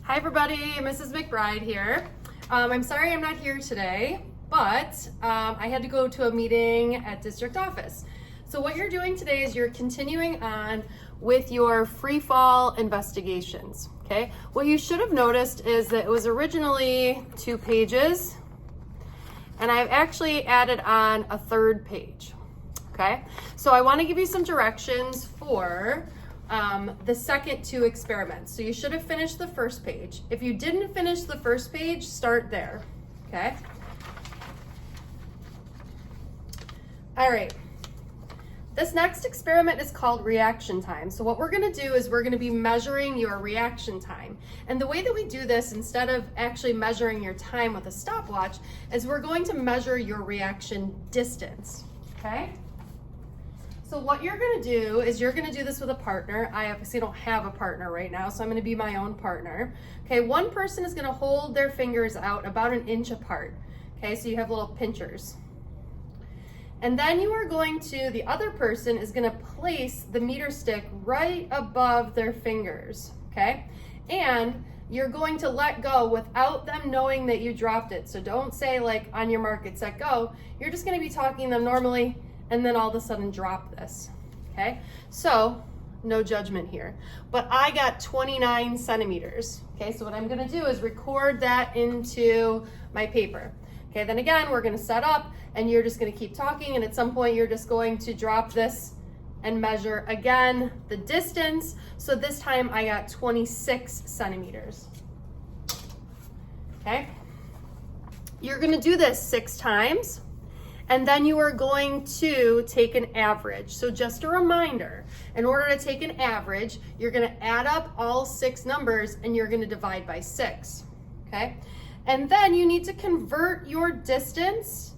Hi everybody, Mrs. McBride here. I'm sorry I'm not here today, but I had to go to a meeting at district office. So what you're doing today is you're continuing on with your Freefall investigations, okay? What you should have noticed is that it was originally 2 pages, and I've actually added on a 3rd page, okay? So I wanna give you some directions for the second 2 experiments. So you should have finished the 1st page. If you didn't finish the 1st page, start there, okay? All right, this next experiment is called reaction time. So what we're gonna do is we're gonna be measuring your reaction time. And the way that we do this, instead of actually measuring your time with a stopwatch, is we're going to measure your reaction distance, okay? So what you're gonna do is you're gonna do this with a partner. I obviously don't have a partner right now, so I'm gonna be my own partner. Okay, one person is gonna hold their fingers out about 1 inch apart. Okay, so you have little pinchers. And then you are going to, the other person is gonna place the meter stick right above their fingers, okay? And you're going to let go without them knowing that you dropped it. So don't say like, on your mark, get set, go. You're just gonna be talking to them normally, and then all of a sudden drop this, okay? So, no judgment here. But I got 29 centimeters, okay? So what I'm gonna do is record that into my paper. Okay, then again, we're gonna set up, and you're just gonna keep talking, and at some point you're just going to drop this and measure again the distance. So this time I got 26 centimeters, okay? You're gonna do this 6 times, and then you are going to take an average. So just a reminder, in order to take an average, you're gonna add up all 6 numbers and you're gonna divide by 6, okay? And then you need to convert your distance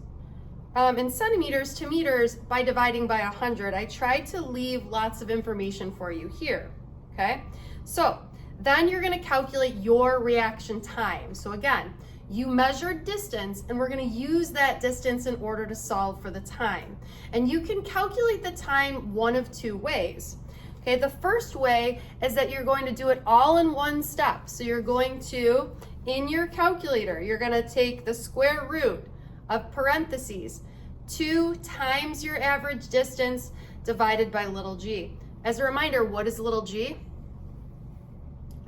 in centimeters to meters by dividing by 100. I tried to leave lots of information for you here, okay? So then you're gonna calculate your reaction time. So again, you measured distance, and we're gonna use that distance in order to solve for the time. And you can calculate the time one of 2 ways. Okay, the first way is that you're going to do it all in one step. So you're going to, in your calculator, you're gonna take the square root of parentheses 2 times your average distance divided by little g. As a reminder, what is little g?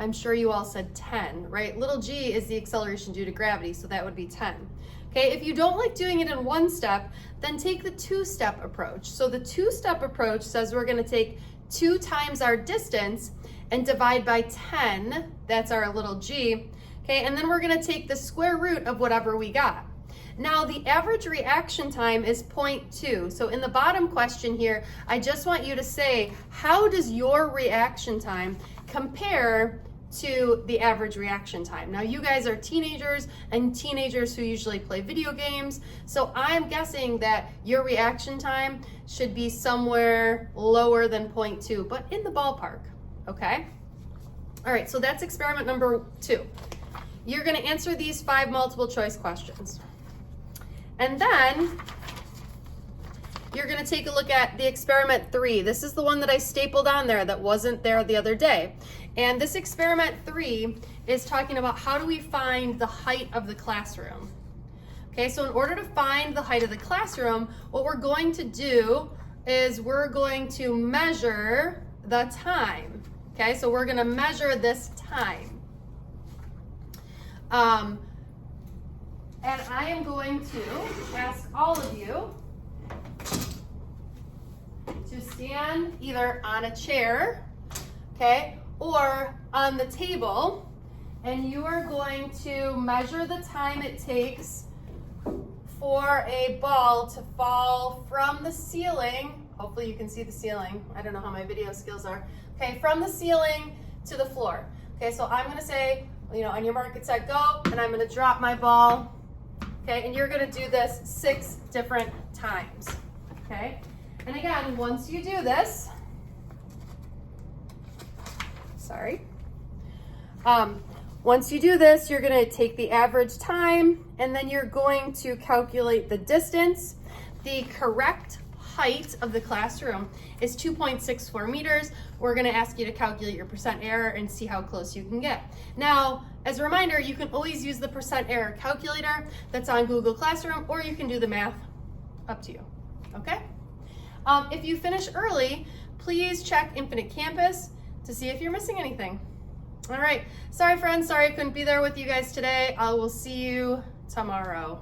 I'm sure you all said 10, right? Little g is the acceleration due to gravity, so that would be 10. Okay, if you don't like doing it in one step, then take the 2-step approach. So the 2-step approach says we're gonna take 2 times our distance and divide by 10, that's our little g, okay? And then we're gonna take the square root of whatever we got. Now the average reaction time is 0.2. So in the bottom question here, I just want you to say, how does your reaction time compare to the average reaction time? Now you guys are teenagers, and teenagers who usually play video games, so I'm guessing that your reaction time should be somewhere lower than 0.2, but in the ballpark, okay? All right, so that's experiment number 2. You're gonna answer these 5 multiple choice questions. And then you're gonna take a look at the experiment 3. This is the one that I stapled on there that wasn't there the other day. And this experiment 3 is talking about how do we find the height of the classroom. Okay, so in order to find the height of the classroom, what we're going to do is we're going to measure the time. Okay, so we're gonna measure this time. And I am going to ask all of you to stand either on a chair, okay, or on the table, and you are going to measure the time it takes for a ball to fall from the ceiling. Hopefully you can see the ceiling. I don't know how my video skills are. Okay, from the ceiling to the floor. Okay, so I'm gonna say, you know, on your mark, get set, go, and I'm gonna drop my ball. Okay, and you're gonna do this 6 different times, okay? And again, once you do this, once you do this, you're gonna take the average time, and then you're going to calculate the distance. The correct height of the classroom is 2.64 meters. We're gonna ask you to calculate your percent error and see how close you can get. Now, as a reminder, you can always use the percent error calculator that's on Google Classroom, or you can do the math, up to you, okay? If you finish early, please check Infinite Campus to see if you're missing anything. All right, sorry friends, sorry I couldn't be there with you guys today. I will see you tomorrow.